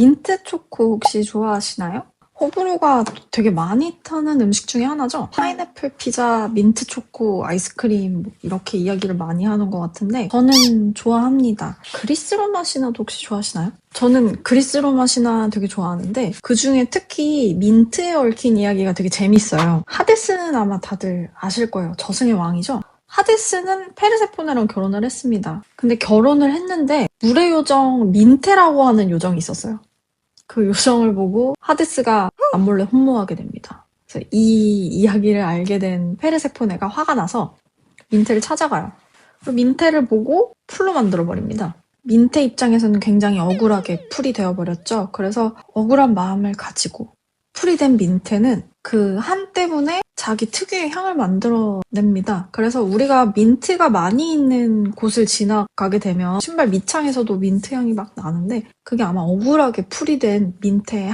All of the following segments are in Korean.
민트 초코 혹시 좋아하시나요? 호불호가 되게 많이 타는 음식 중에 하나죠. 파인애플 피자, 민트 초코, 아이스크림 이렇게 이야기를 많이 하는 것 같은데 저는 좋아합니다. 그리스 로마 신화도 혹시 좋아하시나요? 저는 그리스 로마 신화 되게 좋아하는데 그중에 특히 민트에 얽힌 이야기가 되게 재밌어요. 하데스는 아마 다들 아실 거예요. 저승의 왕이죠. 하데스는 페르세포네랑 결혼을 했습니다. 근데 결혼을 했는데 물의 요정 민테라고 하는 요정이 있었어요. 그 요정을 보고 하데스가 남몰래 혼모하게 됩니다. 그래서 이 이야기를 알게 된 페르세포네가 화가 나서 민테를 찾아가요. 그리고 민테를 보고 풀로 만들어버립니다. 민테 입장에서는 굉장히 억울하게 풀이 되어버렸죠. 그래서 억울한 마음을 가지고 풀이 된 민테는 그 한 때문에 자기 특유의 향을 만들어냅니다. 그래서 우리가 민트가 많이 있는 곳을 지나가게 되면 신발 밑창에서도 민트 향이 막 나는데 그게 아마 억울하게 풀이 된 민트의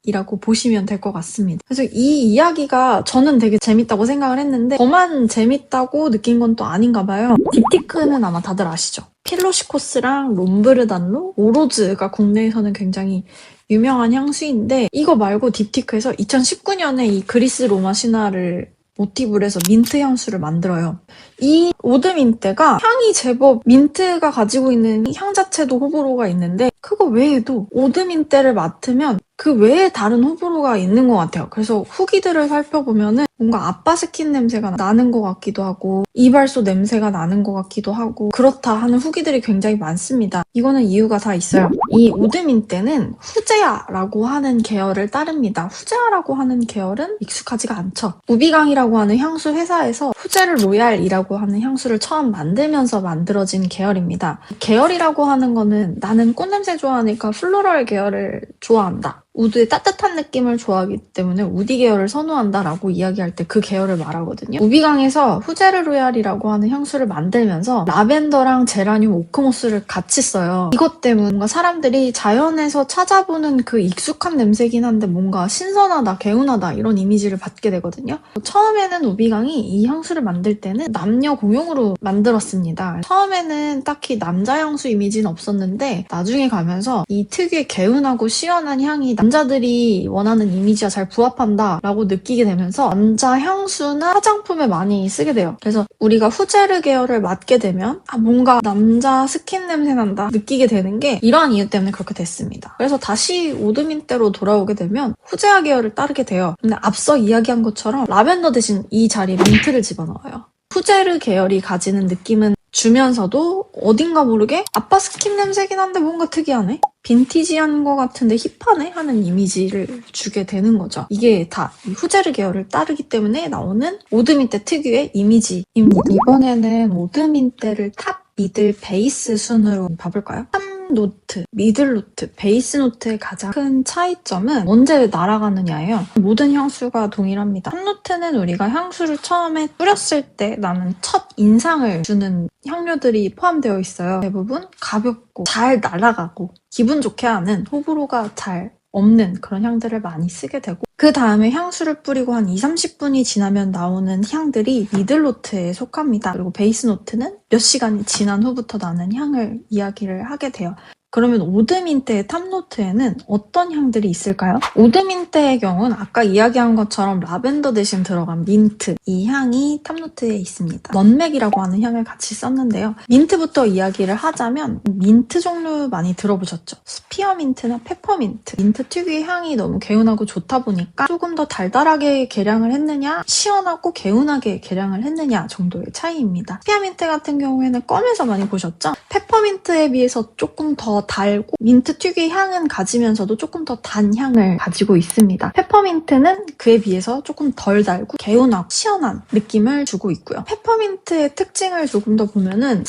한이라고 보시면 될 것 같습니다. 그래서 이 이야기가 저는 되게 재밌다고 생각을 했는데 저만 재밌다고 느낀 건 또 아닌가 봐요. 딥티크는 아마 다들 아시죠? 필로시코스랑 롬브르단로, 오로즈가 국내에서는 굉장히 유명한 향수인데 이거 말고 딥티크에서 2019년에 이 그리스 로마 신화를 모티브로 해서 민트 향수를 만들어요. 이 오드민테가 향이 제법 민트가 가지고 있는 향 자체도 호불호가 있는데 그거 외에도 오드민테를 맡으면 그 외에 다른 호불호가 있는 것 같아요. 그래서 후기들을 살펴보면은 뭔가 아빠 스킨 냄새가 나는 것 같기도 하고 이발소 냄새가 나는 것 같기도 하고 그렇다 하는 후기들이 굉장히 많습니다. 이거는 이유가 다 있어요. 이 오드민테는 후제아라고 하는 계열을 따릅니다. 후제아라고 하는 계열은 익숙하지가 않죠. 우비강이라고 하는 향수 회사에서 후제르 로얄이라고 하는 향수를 처음 만들면서 만들어진 계열입니다. 계열이라고 하는 거는 나는 꽃냄새 좋아하니까 플로럴 계열을 좋아한다. 우드의 따뜻한 느낌을 좋아하기 때문에 우디 계열을 선호한다라고 이야기할 때 그 계열을 말하거든요. 우비강에서 후제르 로얄이라고 하는 향수를 만들면서 라벤더랑 제라늄, 오크모스를 같이 써요. 이것 때문에 뭔가 사람들이 자연에서 찾아보는 그 익숙한 냄새긴 한데 뭔가 신선하다, 개운하다 이런 이미지를 받게 되거든요. 처음에는 우비강이 이 향수를 만들 때는 남녀 공용으로 만들었습니다. 처음에는 딱히 남자 향수 이미지는 없었는데 나중에 가면서 이 특유의 개운하고 시원한 향이 남자들이 원하는 이미지와 잘 부합한다라고 느끼게 되면서 남자 향수나 화장품에 많이 쓰게 돼요. 그래서 우리가 후제르 계열을 맡게 되면 뭔가 남자 스킨 냄새 난다 느끼게 되는 게 이러한 이유 때문에 그렇게 됐습니다. 그래서 다시 오드민테로 돌아오게 되면 후제아 계열을 따르게 돼요. 근데 앞서 이야기한 것처럼 라벤더 대신 이 자리에 민트를 집어넣어요. 후제르 계열이 가지는 느낌은 주면서도 어딘가 모르게 아빠 스킨 냄새긴 한데 뭔가 특이하네? 빈티지한 것 같은데 힙하네? 하는 이미지를 주게 되는 거죠. 이게 다 이 후제르 계열을 따르기 때문에 나오는 오드민테 특유의 이미지입니다. 이번에는 오드민테를 탑, 미들, 베이스 순으로 봐볼까요? 노트, 미들 노트, 베이스 노트의 가장 큰 차이점은 언제 날아가느냐예요. 모든 향수가 동일합니다. 탑 노트는 우리가 향수를 처음에 뿌렸을 때 나는 첫 인상을 주는 향료들이 포함되어 있어요. 대부분 가볍고 잘 날아가고 기분 좋게 하는 호불호가 잘 없는 그런 향들을 많이 쓰게 되고 그 다음에 향수를 뿌리고 한 20-30분이 지나면 나오는 향들이 미들 노트에 속합니다. 그리고 베이스 노트는 몇 시간이 지난 후부터 나는 향을 이야기를 하게 돼요. 그러면 오드민테의 탑노트에는 어떤 향들이 있을까요? 오드민테의 경우는 아까 이야기한 것처럼 라벤더 대신 들어간 민트, 이 향이 탑노트에 있습니다. 넌맥이라고 하는 향을 같이 썼는데요. 민트부터 이야기를 하자면 민트 종류 많이 들어보셨죠? 스피어민트나 페퍼민트. 민트 특유의 향이 너무 개운하고 좋다 보니까 조금 더 달달하게 계량을 했느냐 시원하고 개운하게 계량을 했느냐 정도의 차이입니다. 스피어민트 같은 경우에는 껌에서 많이 보셨죠? 페퍼민트에 비해서 조금 더 달고 민트 특유의 향은 가지면서도 조금 더 단 향을 가지고 있습니다. 페퍼민트는 그에 비해서 조금 덜 달고 개운하고 시원한 느낌을 주고 있고요. 페퍼민트의 특징을 조금 더 보면은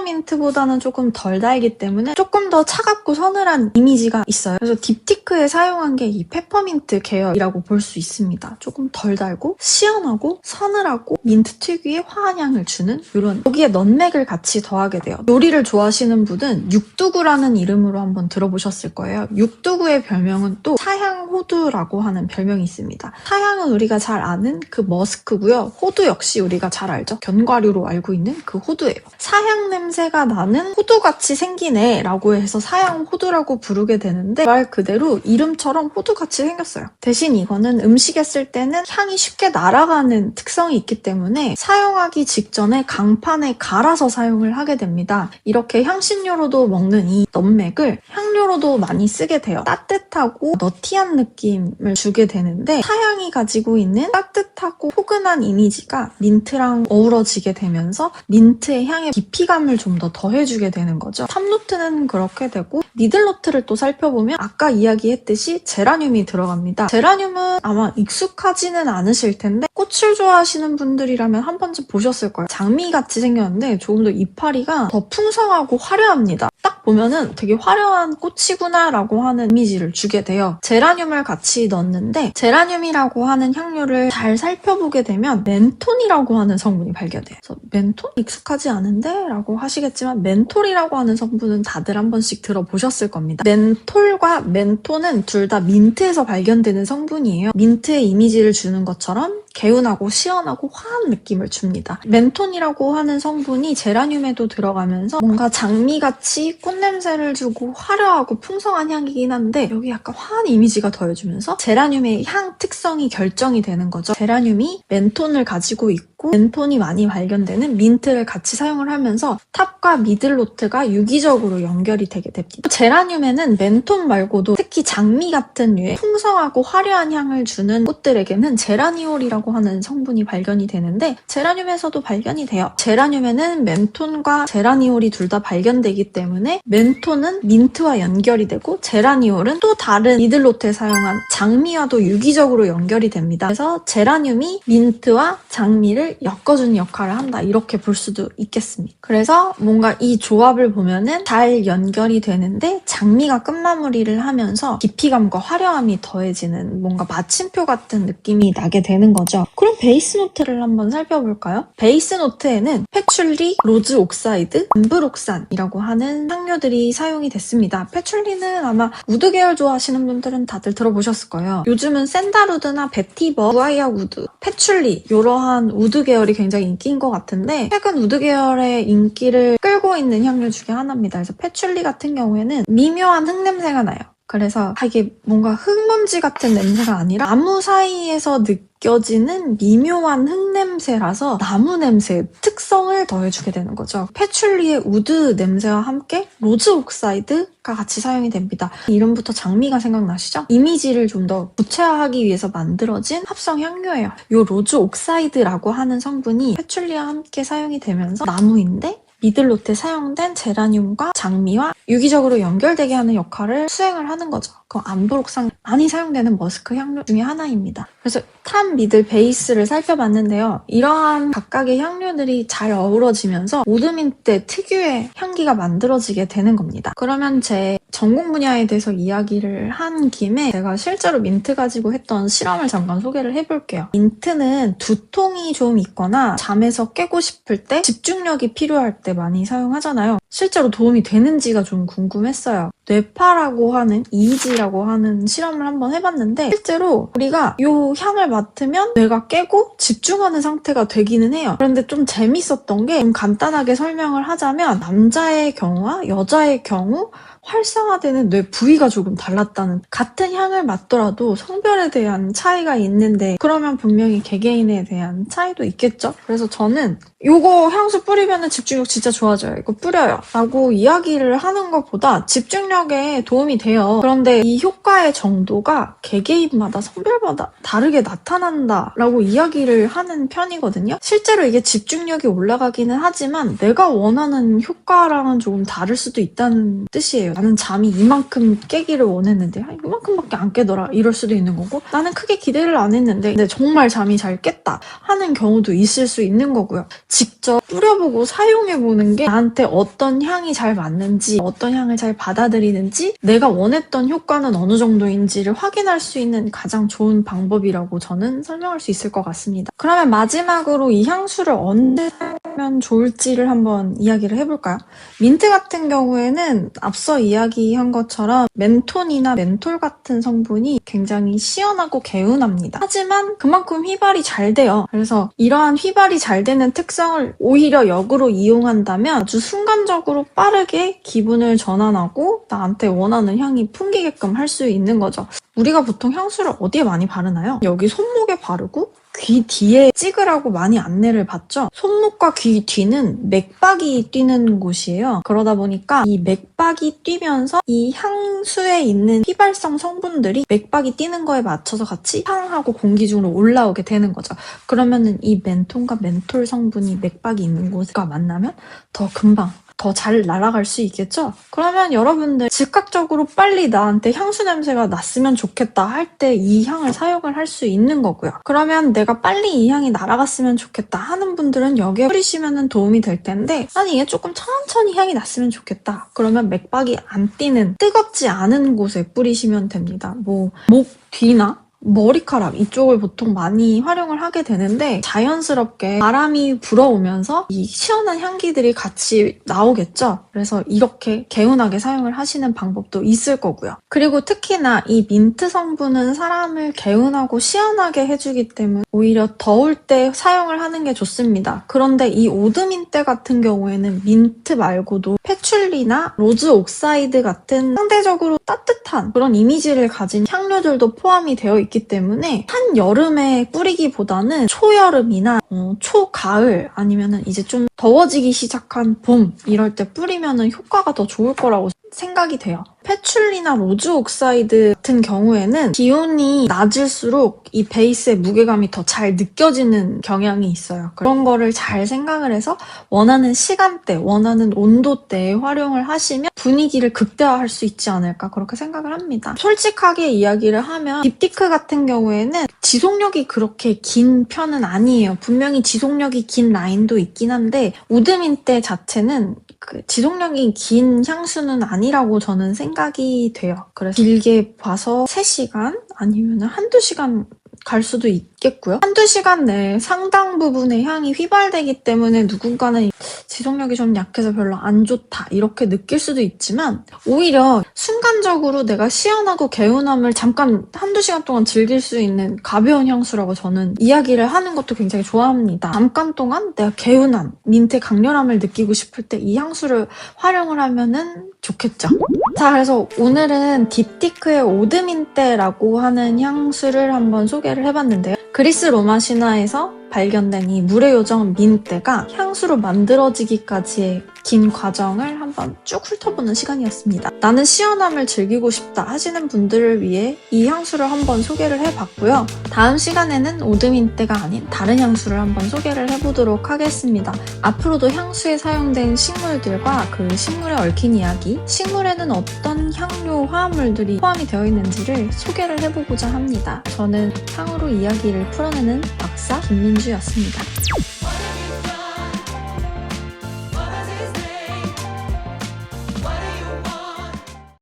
스피어민트보다는 조금 덜 달기 때문에 조금 더 차갑고 서늘한 이미지가 있어요. 그래서 딥티크에 사용한 게 이 페퍼민트 계열이라고 볼 수 있습니다. 조금 덜 달고 시원하고 서늘하고 민트 특유의 화한 향을 주는 이런 여기에 넌맥을 같이 더하게 돼요. 요리를 좋아하시는 분은 육두구라는 이름으로 한번 들어보셨을 거예요. 육두구의 별명은 또 사향호두라고 하는 별명이 있습니다. 사향은 우리가 잘 아는 그 머스크고요. 호두 역시 우리가 잘 알죠. 견과류로 알고 있는 그 호두예요. 사향 냄새가 나는 호두같이 생기네 라고 해서 사향호두라고 부르게 되는데 말 그대로 이름처럼 호두같이 생겼어요. 대신 이거는 음식에 쓸 때는 향이 쉽게 날아가는 특성이 있기 때문에 사용하기 직전에 강판에 갈아서 사용을 하게 됩니다. 이렇게 향신료로도 먹는 이 넛맥을 향료로도 많이 쓰게 돼요. 따뜻하고 너티한 느낌을 주게 되는데 사향이 가지고 있는 따뜻하고 포근한 이미지가 민트랑 어우러지게 되면서 민트의 향에 깊이감을 좀 더 더해주게 되는 거죠. 탑노트는 그렇게 되고 미들노트를 또 살펴보면 아까 이야기했듯이 제라늄이 들어갑니다. 제라늄은 아마 익숙하지는 않으실 텐데 꽃을 좋아하시는 분들이라면 한 번쯤 보셨을 거예요. 장미같이 생겼는데 조금 더 이파리가 더 풍성하고 화려합니다. 딱 보면은 되게 화려한 꽃이구나 라고 하는 이미지를 주게 돼요. 제라늄을 같이 넣었는데 제라늄이라고 하는 향료를 잘 살펴보게 되면 멘톤이라고 하는 성분이 발견돼요. 그래서 멘톤? 익숙하지 않은데? 라고 하시겠지만 멘톨이라고 하는 성분은 다들 한 번씩 들어보셨을 겁니다. 멘톨과 멘톤은 둘 다 민트에서 발견되는 성분이에요. 민트의 이미지를 주는 것처럼 개운하고 시원하고 화한 느낌을 줍니다. 멘톤이라고 하는 성분이 제라늄에도 들어가면서 뭔가 장미같이 꽃냄새를 주고 화려하고 풍성한 향이긴 한데 여기 약간 화한 이미지가 더해주면서 제라늄의 향 특성이 결정이 되는 거죠. 제라늄이 멘톤을 가지고 있고 멘톤이 많이 발견되는 민트를 같이 사용을 하면서 탑과 미들노트가 유기적으로 연결이 되게 됩니다. 제라늄에는 멘톤 말고도 특히 장미 같은 류의 풍성하고 화려한 향을 주는 꽃들에게는 제라니올이라고 하는 성분이 발견이 되는데 제라늄에서도 발견이 돼요. 제라늄에는 멘톤과 제라니올이 둘 다 발견되기 때문에 멘톤은 민트와 연결이 되고 제라니올은 또 다른 미들노트에 사용한 장미와도 유기적으로 연결이 됩니다. 그래서 제라늄이 민트와 장미를 엮어주는 역할을 한다 이렇게 볼 수도 있겠습니다. 그래서 뭔가 이 조합을 보면은 잘 연결이 되는데 장미가 끝마무리를 하면서 깊이감과 화려함이 더해지는 뭔가 마침표 같은 느낌이 나게 되는 거죠. 그럼 베이스 노트를 한번 살펴볼까요? 베이스 노트에는 패출리, 로즈 옥사이드, 암브록산이라고 하는 향료들이 사용이 됐습니다. 패출리는 아마 우드 계열 좋아하시는 분들은 다들 들어보셨을 거예요. 요즘은 샌달우드나 베티버, 무아이아 우드, 패출리 이러한 우드 계열이 굉장히 인기인 것 같은데 최근 우드 계열의 인기를 끌고 있는 향료 중에 하나입니다. 그래서 패출리 같은 경우에는 미묘한 흙냄새가 나요. 그래서 이게 뭔가 흙먼지 같은 냄새가 아니라 나무 사이에서 느껴지는 미묘한 흙냄새라서 나무 냄새의 특성을 더해주게 되는 거죠. 패출리의 우드 냄새와 함께 로즈 옥사이드가 같이 사용이 됩니다. 이름부터 장미가 생각나시죠? 이미지를 좀 더 구체화하기 위해서 만들어진 합성 향료예요. 이 로즈 옥사이드라고 하는 성분이 패출리와 함께 사용이 되면서 나무인데 미들노트에 사용된 제라늄과 장미와 유기적으로 연결되게 하는 역할을 수행을 하는 거죠. 그 암브록산 많이 사용되는 머스크 향료 중에 하나입니다. 그래서 탑, 미들, 베이스를 살펴봤는데요. 이러한 각각의 향료들이 잘 어우러지면서 오드민트 특유의 향기가 만들어지게 되는 겁니다. 그러면 제 전공 분야에 대해서 이야기를 한 김에 제가 실제로 민트 가지고 했던 실험을 잠깐 소개를 해볼게요. 민트는 두통이 좀 있거나 잠에서 깨고 싶을 때 집중력이 필요할 때 많이 사용하잖아요. 실제로 도움이 되는지가 좀 궁금했어요. 뇌파라고 하는 EEG라고 하는 실험을 한번 해봤는데 실제로 우리가 이 향을 맡으면 뇌가 깨고 집중하는 상태가 되기는 해요. 그런데 좀 재밌었던 게 좀 간단하게 설명을 하자면 남자의 경우와 여자의 경우 활성화되는 뇌 부위가 조금 달랐다는 같은 향을 맡더라도 성별에 대한 차이가 있는데 그러면 분명히 개개인에 대한 차이도 있겠죠? 그래서 저는 이거 향수 뿌리면 집중력 진짜 좋아져요. 이거 뿌려요. 라고 이야기를 하는 것보다 집중력에 도움이 돼요. 그런데 이 효과의 정도가 개개인마다 성별마다 다르게 나타난다 라고 이야기를 하는 편이거든요. 실제로 이게 집중력이 올라가기는 하지만 내가 원하는 효과랑은 조금 다를 수도 있다는 뜻이에요. 나는 잠이 이만큼 깨기를 원했는데 이만큼밖에 안 깨더라 이럴 수도 있는 거고 나는 크게 기대를 안 했는데 근데 정말 잠이 잘 깼다 하는 경우도 있을 수 있는 거고요. 직접 뿌려보고 사용해보는 게 나한테 어떤 향이 잘 맞는지 어떤 향을 잘 받아들이는지 내가 원했던 효과는 어느 정도인지를 확인할 수 있는 가장 좋은 방법이라고 저는 설명할 수 있을 것 같습니다. 그러면 마지막으로 이 향수를 언제 사용하면 좋을지를 한번 이야기를 해볼까요? 민트 같은 경우에는 앞서 앞서 이야기한 것처럼 멘톤이나 멘톨 같은 성분이 굉장히 시원하고 개운합니다. 하지만 그만큼 휘발이 잘 돼요. 그래서 이러한 휘발이 잘 되는 특성을 오히려 역으로 이용한다면 아주 순간적으로 빠르게 기분을 전환하고 나한테 원하는 향이 풍기게끔 할 수 있는 거죠. 우리가 보통 향수를 어디에 많이 바르나요? 여기 손목에 바르고 귀 뒤에 찍으라고 많이 안내를 받죠. 손목과 귀 뒤는 맥박이 뛰는 곳이에요. 그러다 보니까 이 맥박이 뛰면서 이 향수에 있는 휘발성 성분들이 맥박이 뛰는 거에 맞춰서 같이 향하고 공기 중으로 올라오게 되는 거죠. 그러면은 이 멘톤과 멘톨 성분이 맥박이 있는 곳과 만나면 더 금방 더 잘 날아갈 수 있겠죠? 그러면 여러분들 즉각적으로 빨리 나한테 향수 냄새가 났으면 좋겠다 할 때 이 향을 사용을 할 수 있는 거고요. 그러면 내가 빨리 이 향이 날아갔으면 좋겠다 하는 분들은 여기에 뿌리시면 도움이 될 텐데 아니 이게 조금 천천히 향이 났으면 좋겠다. 그러면 맥박이 안 뛰는 뜨겁지 않은 곳에 뿌리시면 됩니다. 뭐 목 뒤나 머리카락 이쪽을 보통 많이 활용을 하게 되는데 자연스럽게 바람이 불어오면서 이 시원한 향기들이 같이 나오겠죠. 그래서 이렇게 개운하게 사용을 하시는 방법도 있을 거고요. 그리고 특히나 이 민트 성분은 사람을 개운하고 시원하게 해주기 때문에 오히려 더울 때 사용을 하는 게 좋습니다. 그런데 이 오드민트 같은 경우에는 민트 말고도 패출리나 로즈 옥사이드 같은 상대적으로 따뜻한 그런 이미지를 가진 향료들도 포함이 되어 있기 때문에 한여름에 뿌리기보다는 초여름이나 초가을 아니면은 이제 좀 더워지기 시작한 봄 이럴 때 뿌리면은 효과가 더 좋을 거라고 생각이 돼요. 패출리나 로즈 옥사이드 같은 경우에는 기온이 낮을수록 이 베이스의 무게감이 더 잘 느껴지는 경향이 있어요. 그런 거를 잘 생각을 해서 원하는 시간대, 원하는 온도대에 활용을 하시면 분위기를 극대화할 수 있지 않을까 그렇게 생각을 합니다. 솔직하게 이야기를 하면 딥티크 같은 경우에는 지속력이 그렇게 긴 편은 아니에요. 분명히 지속력이 긴 라인도 있긴 한데 오드민트 자체는 그 지속력이 긴 향수는 아니라고 저는 생각이 돼요. 그래서 길게 봐서 3시간 아니면 한두 시간 갈 수도 있겠고요. 한두 시간 내에 상당 부분의 향이 휘발되기 때문에 누군가는 지속력이 좀 약해서 별로 안 좋다 이렇게 느낄 수도 있지만 오히려 순간적으로 내가 시원하고 개운함을 잠깐 한두 시간 동안 즐길 수 있는 가벼운 향수라고 저는 이야기를 하는 것도 굉장히 좋아합니다. 잠깐 동안 내가 개운함, 민트의 강렬함을 느끼고 싶을 때 이 향수를 활용을 하면은 좋겠죠. 자, 그래서 오늘은 딥티크의 오드민테라고 하는 향수를 한번 소개를 해봤는데요. 그리스 로마 신화에서 발견된 이 물의 요정 민테가 향수로 만들어지기까지의 긴 과정을 한번 쭉 훑어보는 시간이었습니다. 나는 시원함을 즐기고 싶다 하시는 분들을 위해 이 향수를 한번 소개를 해봤고요. 다음 시간에는 오드민테가 아닌 다른 향수를 한번 소개를 해보도록 하겠습니다. 앞으로도 향수에 사용된 식물들과 그 식물에 얽힌 이야기, 식물에는 어떤 향료 화합물들이 포함이 되어 있는지를 소개를 해보고자 합니다. 저는 향으로 이야기를 풀어내는 박사 김민주였습니다.